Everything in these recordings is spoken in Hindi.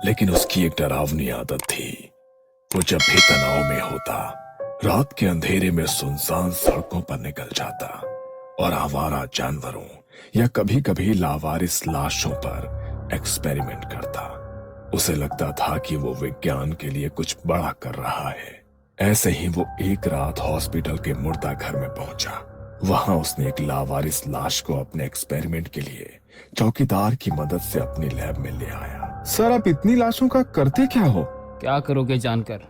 लेकिन उसकी एक डरावनी आदत थी। वो जब भी तनाव में होता, रात के अंधेरे में सुनसान सड़कों पर निकल जाता और आवारा जानवरों या कभी कभी लावारिस लाशों पर एक्सपेरिमेंट करता। उसे लगता था कि वो विज्ञान के लिए कुछ बड़ा कर रहा है। ऐसे ही वो एक रात हॉस्पिटल के मुर्दा घर में पहुंचा। वहां उसने एक लावारिस लाश को अपने एक्सपेरिमेंट के लिए चौकीदार की मदद से अपनी लैब में ले आया। सर, आप इतनी लाशों का करते क्या हो? क्या करोगे जानकर?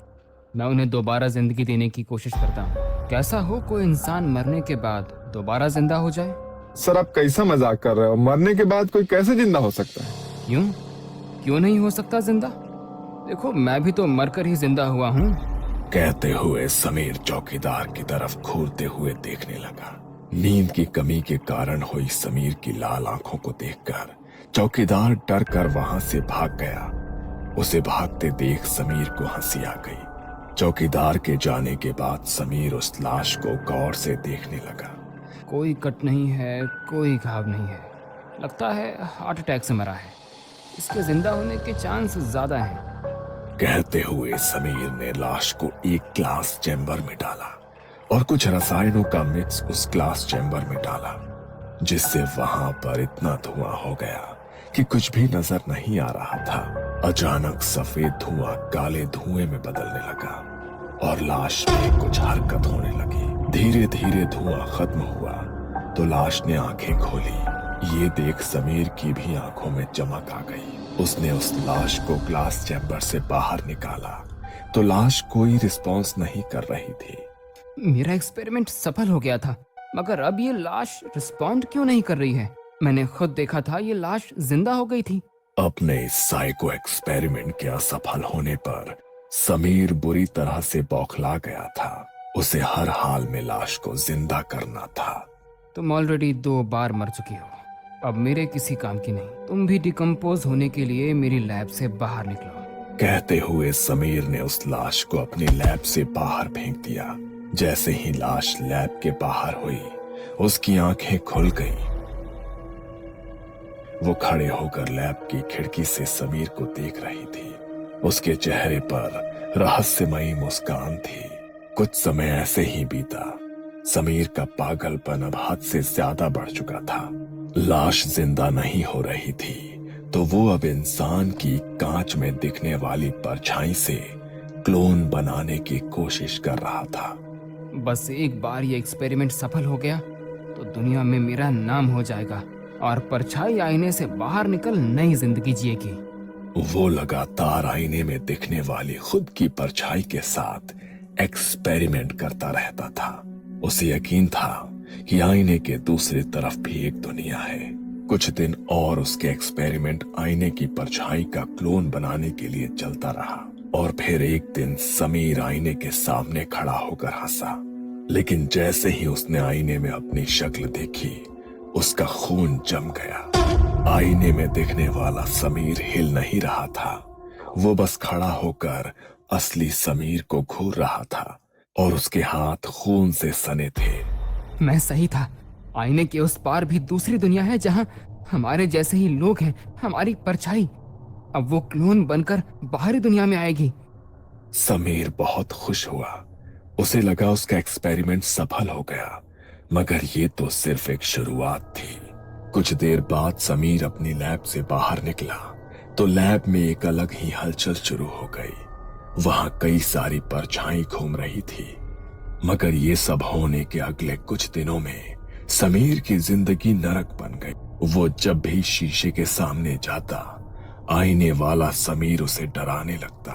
मैं उन्हें दोबारा जिंदगी देने की कोशिश करता हूँ। कैसा हो कोई इंसान मरने के बाद दोबारा जिंदा हो जाए? सर, आप कैसा मजाक कर रहे हो? मरने के बाद कोई कैसे जिंदा हो सकता है? क्यों क्यों नहीं हो सकता जिंदा? देखो, मैं भी तो मरकर ही जिंदा हुआ हूँ। कहते हुए समीर चौकीदार की तरफ घूरते हुए देखने लगा। नींद की कमी के कारण हुई समीर की लाल आंखों को देखकर चौकीदार डर कर वहां से भाग गया। उसे भागते देख समीर को हंसी आ गई। चौकीदार के जाने के बाद समीर उस लाश को गौर से देखने लगा। कोई कट नहीं है, कोई घाव नहीं है। लगता है हार्ट अटैक से मरा है। इसके जिंदा होने के चांस ज्यादा हैं। कहते हुए समीर ने लाश को एक ग्लास चैम्बर में डाला और कुछ रसायनों का मिक्स उस ग्लास चैम्बर में डाला, जिससे वहां पर इतना धुआं हो गया कि कुछ भी नजर नहीं आ रहा था। अचानक सफेद धुआं काले धुएं में बदलने लगा और लाश में कुछ हरकत होने लगी। धीरे धीरे धुआं खत्म हुआ तो लाश ने आंखें खोली। ये देख समीर की भी आंखों में चमक आ गई। उसने उस लाश को ग्लास चैम्बर से बाहर निकाला तो लाश कोई रिस्पॉन्स नहीं कर रही थी। मेरा एक्सपेरिमेंट सफल हो गया था, मगर अब ये लाश रिस्पॉन्ड क्यों नहीं कर रही है? मैंने खुद देखा था, ये लाश जिंदा हो गई थी। अपने इस साइको एक्सपेरिमेंट के असफल होने पर समीर बुरी तरह से बौखला गया था। उसे हर हाल में लाश को जिंदा करना था। तुम ऑलरेडी 2 बार मर चुकी हो, अब मेरे किसी काम की नहीं। तुम भी डिकम्पोज होने के लिए मेरी लैब से बाहर निकलो। कहते हुए समीर ने उस लाश को अपनी लैब से बाहर फेंक दिया। जैसे ही लाश लैब के बाहर हुई, उसकी आंखें खुल गईं। वो खड़े होकर लैब की खिड़की से समीर को देख रही थी। उसके चेहरे पर रहस्यमयी मुस्कान थी। कुछ समय ऐसे ही बीता। समीर का पागलपन अब हद से ज्यादा बढ़ चुका था। लाश जिंदा नहीं हो रही थी तो वो अब इंसान की कांच में दिखने वाली परछाई से क्लोन बनाने की कोशिश कर रहा था। बस एक बार ये एक्सपेरिमेंट सफल हो गया तो दुनिया में मेरा नाम हो जाएगा और परछाई आईने से बाहर निकल नई जिंदगी जिएगी। वो लगातार आईने में दिखने वाली खुद की परछाई के साथ एक्सपेरिमेंट करता रहता था। उसे यकीन था कि आईने के दूसरी तरफ भी एक दुनिया है। कुछ दिन और उसके एक्सपेरिमेंट आईने की परछाई का क्लोन बनाने के लिए चलता रहा और फिर एक दिन समीर आईने के सामने खड़ा होकर हंसा। लेकिन जैसे ही उसने आईने में अपनी शक्ल देखी, उसका खून जम गया। आईने में दिखने वाला समीर हिल नहीं रहा था। वो बस खड़ा होकर असली समीर को घूर रहा था और उसके हाथ खून से सने थे। मैं सही था। आईने के उस पार भी दूसरी दुनिया है जहां हमारे जैसे ही लोग हैं, हमारी परछाई। अब वो क्लोन बनकर बाहरी दुनिया में आएगी। समीर बहुत खुश हुआ। उसे लगा उसका एक्सपेरिमेंट सफल हो गया, मगर ये तो सिर्फ एक शुरुआत थी। कुछ देर बाद समीर अपनी लैब से बाहर निकला तो लैब में एक अलग ही हलचल शुरू हो गई। वहां कई सारी परछाई घूम रही थी। मगर ये सब होने के अगले कुछ दिनों में समीर की जिंदगी नरक बन गई। वो जब भी शीशे के सामने जाता, आईने वाला समीर उसे डराने लगता।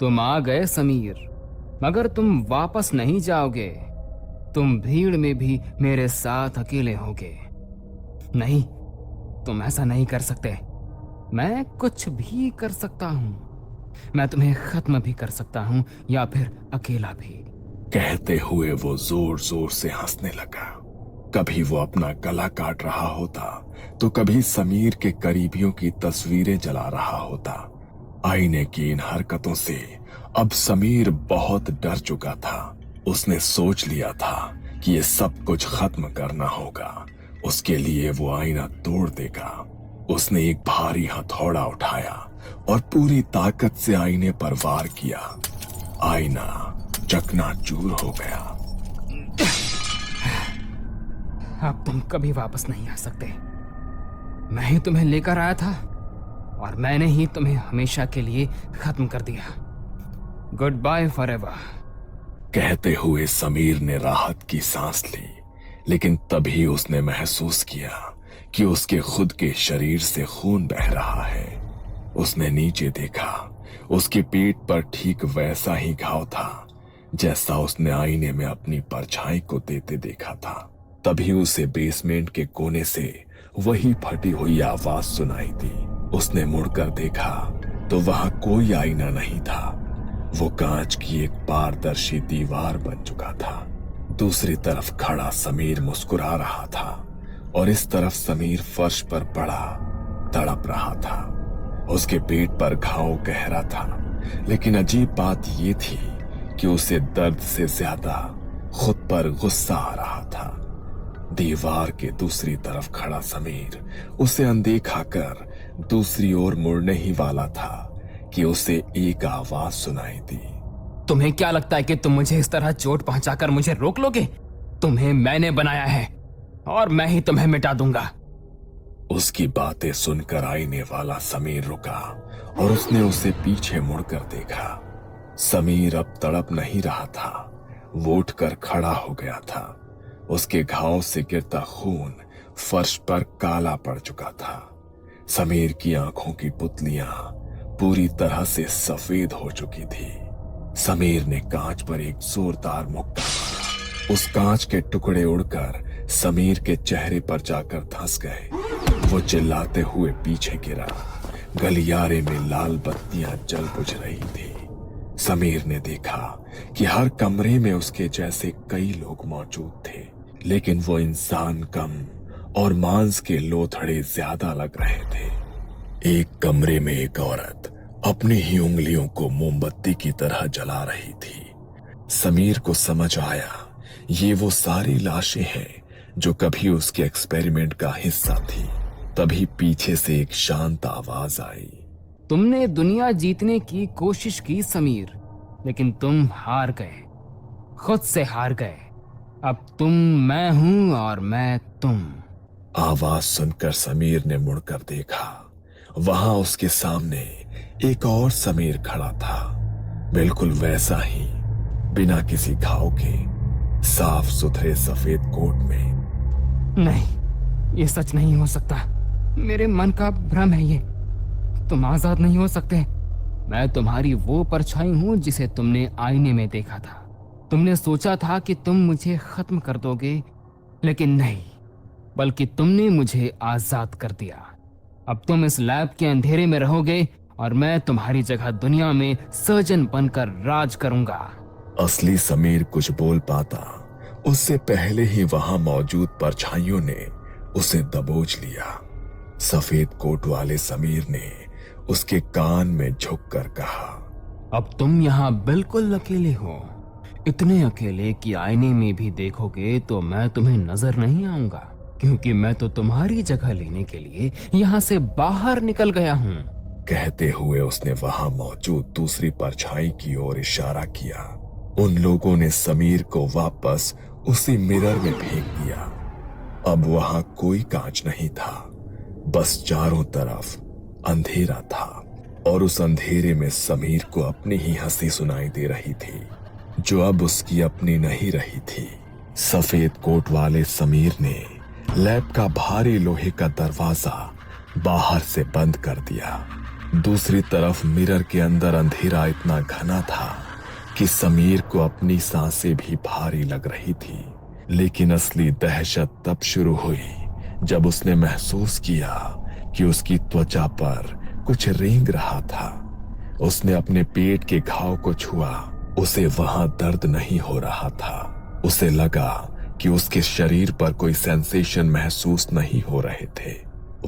तुम आ गए समीर, मगर तुम वापस नहीं जाओगे। तुम भीड़ में भी मेरे साथ अकेले होगे। नहीं, तुम ऐसा नहीं कर सकते। मैं कुछ भी कर सकता हूँ। मैं तुम्हें खत्म भी कर सकता हूँ या फिर अकेला भी। कहते हुए वो जोर जोर से हंसने लगा। कभी वो अपना गला काट रहा होता तो कभी समीर के करीबियों की तस्वीरें जला रहा होता। आईने की इन हरकतों से अब समीर बहुत डर चुका था। उसने सोच लिया था कि ये सब कुछ खत्म करना होगा। उसके लिए वो आईना तोड़ देगा। उसने एक भारी हथौड़ा उठाया और पूरी ताकत से आईने पर वार किया। आईना चकनाचूर हो गया। अब तुम कभी वापस नहीं आ सकते। मैं ही तुम्हें लेकर आया था और मैंने ही तुम्हें हमेशा के लिए खत्म कर दिया। Good bye forever. कहते हुए समीर ने राहत की सांस ली, लेकिन तभी उसने महसूस किया कि उसके खुद के शरीर से खून बह रहा है। उसने नीचे देखा। उसके पेट पर ठीक वैसा ही घाव था जैसा उसने आईने में अपनी परछाई को देते देखा था। तभी उसे बेसमेंट के कोने से वही फटी हुई आवाज सुनाई दी। उसने मुड़कर देखा तो वहां कोई आईना नहीं था। वो कांच की एक पारदर्शी दीवार बन चुका था। दूसरी तरफ खड़ा समीर मुस्कुरा रहा था और इस तरफ समीर फर्श पर पड़ा तड़प रहा था। उसके पेट पर घाव गहरा था, लेकिन अजीब बात ये थी कि उसे दर्द से ज्यादा खुद पर गुस्सा आ रहा था। दीवार के दूसरी तरफ खड़ा समीर उसे अनदेखा कर दूसरी ओर मुड़ने ही वाला था कि उसे एक आवाज सुनाई दी। तुम्हें क्या लगता है कि तुम मुझे इस तरह चोट पहुंचाकर मुझे रोक लोगे? तुम्हें मैंने बनाया है और मैं ही तुम्हें मिटा दूंगा। उसकी बातें सुनकर आईने वाला समीर रुका और उसने उसे पीछे मुड़कर देखा। समीर अब तड़प नहीं रहा था, वो उठकर खड़ा हो गया था। उसके घाव से गिरता खून फर्श पर काला पड़ चुका था। समीर की आंखों की पुतलियां पूरी तरह से सफेद हो चुकी थी। समीर ने कांच पर एक जोरदार मुक्का मारा। उस कांच के टुकड़े उड़कर समीर के चेहरे पर जाकर धंस गए। वो चिल्लाते हुए पीछे गिरा। गलियारे में लाल बत्तियां जल बुझ रही थी। समीर ने देखा कि हर कमरे में उसके जैसे कई लोग मौजूद थे, लेकिन वो इंसान कम और मांस के लोथड़े ज्यादा लग रहे थे। एक कमरे में एक औरत अपनी ही उंगलियों को मोमबत्ती की तरह जला रही थी। समीर को समझ आया ये वो सारी लाशें हैं जो कभी उसके एक्सपेरिमेंट का हिस्सा थी। तभी पीछे से एक शांत आवाज आई। तुमने दुनिया जीतने की कोशिश की समीर, लेकिन तुम हार गए, खुद से हार गए। अब तुम मैं हूं और मैं तुम। आवाज सुनकर समीर ने मुड़कर देखा। वहां उसके सामने एक और समीर खड़ा था, बिल्कुल वैसा ही, बिना किसी घाव के, साफ सुथरे सफेद कोट में। नहीं, ये सच नहीं हो सकता। मेरे मन का भ्रम है ये। तुम आजाद नहीं हो सकते। मैं तुम्हारी वो परछाई हूं जिसे तुमने आईने में देखा था। तुमने सोचा था कि तुम मुझे खत्म कर दोगे, लेकिन नहीं, बल्कि तुमने मुझे आजाद कर दिया। अब तुम इस लैब के अंधेरे में रहोगे और मैं तुम्हारी जगह दुनिया में सर्जन बनकर राज करूंगा। असली समीर कुछ बोल पाता उससे पहले ही वहां मौजूद परछाइयों ने उसे दबोच लिया। सफेद कोट वाले समीर ने उसके कान में झुककर कहा, अब तुम यहाँ बिल्कुल अकेले हो, इतने अकेले कि आईने में भी देखोगे तो मैं तुम्हें नजर नहीं आऊंगा, क्योंकि मैं तो तुम्हारी जगह लेने के लिए यहाँ से बाहर निकल गया हूँ। कहते हुए उसने वहां मौजूद दूसरी परछाई की ओर इशारा किया। उन लोगों ने समीर को वापस उसी मिरर में फेंक दिया। अब वहां कोई कांच नहीं था, बस चारों तरफ अंधेरा था और उस अंधेरे में समीर को अपनी ही हंसी सुनाई दे रही थी, जो अब उसकी अपनी नहीं रही थी। सफेद कोट वाले समीर ने लैब का भारी लोहे का दरवाजा बाहर से बंद कर दिया। दूसरी तरफ मिरर के अंदर अंधेरा इतना घना था कि समीर को अपनी सांसें भी भारी लग रही थी। लेकिन असली दहशत तब शुरू हुई जब उसने महसूस किया कि उसकी त्वचा पर कुछ रेंग रहा था। उसने अपने पेट के घाव को छुआ। उसे वहां दर्द नहीं हो रहा था। उसे लगा कि उसके शरीर पर कोई सेंसेशन महसूस नहीं हो रहे थे।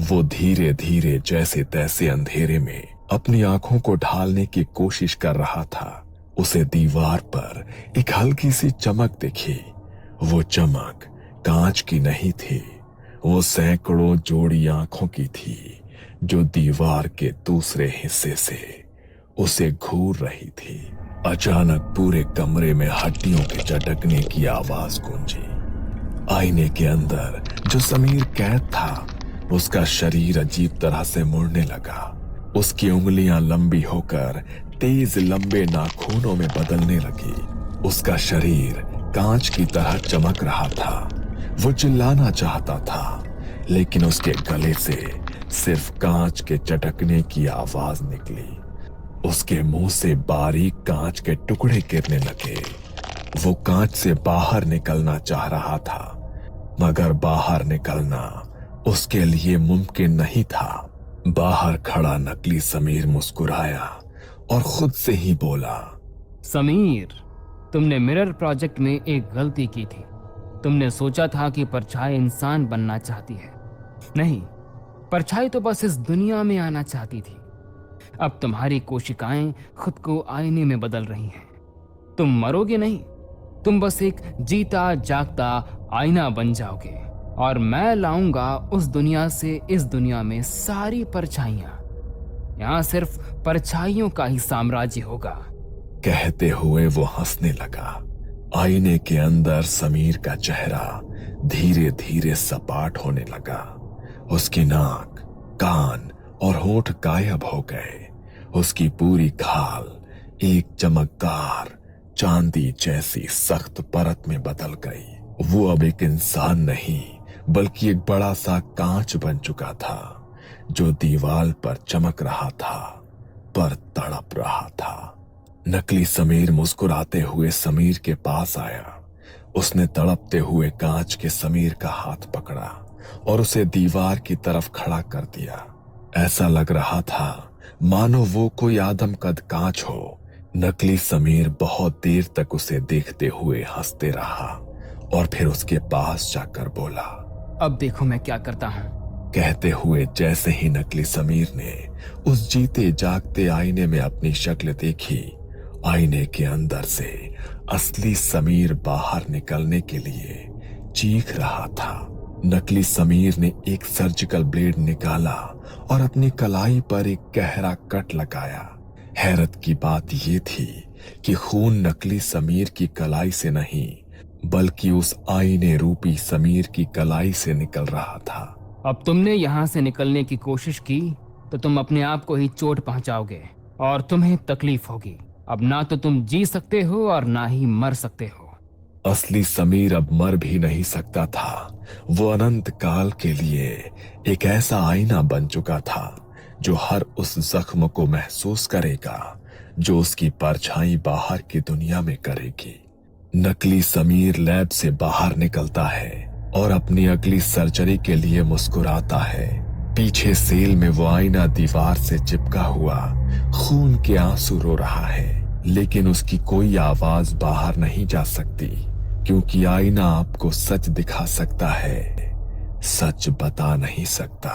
वो धीरे धीरे जैसे तैसे अंधेरे में अपनी आंखों को ढालने की कोशिश कर रहा था। उसे दीवार पर एक हल्की सी चमक दिखी। वो चमक कांच की नहीं थी, वो सैकड़ों जोड़ी आंखों की थी, जो दीवार के दूसरे हिस्से से उसे घूर रही थी। अचानक पूरे कमरे में हड्डियों के चटकने की आवाज गूंजी। आईने के अंदर जो समीर कैद था, उसका शरीर अजीब तरह से मुड़ने लगा। उसकी उंगलियां लंबी होकर तेज लंबे नाखूनों में बदलने लगी। उसका शरीर कांच की तरह चमक रहा था। वो चिल्लाना चाहता था, लेकिन उसके गले से सिर्फ कांच के चटकने की आवाज निकली। उसके मुंह से बारीक कांच के टुकड़े गिरने लगे। वो कांच से बाहर निकलना चाह रहा था, मगर बाहर निकलना उसके लिए मुमकिन नहीं था। बाहर खड़ा नकली समीर मुस्कुराया और खुद से ही बोला, समीर, तुमने मिरर प्रोजेक्ट में एक गलती की थी। तुमने सोचा था कि परछाई इंसान बनना चाहती है। नहीं, परछाई तो बस इस दुनिया में आना चाहती थी। अब तुम्हारी कोशिकाएं खुद को आईने में बदल रही हैं। तुम मरोगे नहीं, तुम बस एक जीता जागता आईना बन जाओगे, और मैं लाऊंगा उस दुनिया से इस दुनिया में सारी परछाइयां। यहां सिर्फ परछाइयों का ही साम्राज्य होगा। कहते हुए वो हंसने लगा। आईने के अंदर समीर का चेहरा धीरे धीरे सपाट होने लगा। उसकी नाक, कान और होठ गायब हो गए। उसकी पूरी खाल एक चमकदार चांदी जैसी सख्त परत में बदल गई। वो अब एक इंसान नहीं, बल्कि एक बड़ा सा कांच बन चुका था, जो दीवार पर चमक रहा था, पर तड़प रहा था। नकली समीर मुस्कुराते हुए समीर के पास आया। उसने तड़पते हुए कांच के समीर का हाथ पकड़ा और उसे दीवार की तरफ खड़ा कर दिया। ऐसा लग रहा था मानो वो कोई आदमकद कांच हो। नकली समीर बहुत देर तक उसे देखते हुए हंसते रहा और फिर उसके पास जाकर बोला, अब देखो मैं क्या करता हूं। कहते हुए जैसे ही नकली समीर ने उस जीते जागते आईने में अपनी शक्ल देखी, आईने के अंदर से असली समीर बाहर निकलने के लिए चीख रहा था। नकली समीर ने एक सर्जिकल ब्लेड निकाला और अपनी कलाई पर एक गहरा कट लगाया। हैरत की बात यह थी कि खून नकली समीर की कलाई से नहीं, बल्कि उस आईने रूपी समीर की कलाई से निकल रहा था। अब तुमने यहां से निकलने की कोशिश की तो तुम अपने आप को ही चोट पहुंचाओगे और तुम्हें तकलीफ होगी। अब ना तो तुम जी सकते हो और ना ही मर सकते हो। असली समीर अब मर भी नहीं सकता था। वो अनंत काल के लिए एक ऐसा आईना बन चुका था जो हर उस जख्म को महसूस करेगा जो उसकी परछाई बाहर की दुनिया में करेगी। नकली समीर लैब से बाहर निकलता है और अपनी अगली सर्जरी के लिए मुस्कुराता है। पीछे सेल में वो आईना दीवार से चिपका हुआ खून के आंसू रो रहा है, लेकिन उसकी कोई आवाज बाहर नहीं जा सकती, क्योंकि आईना आपको सच दिखा सकता है, सच बता नहीं सकता।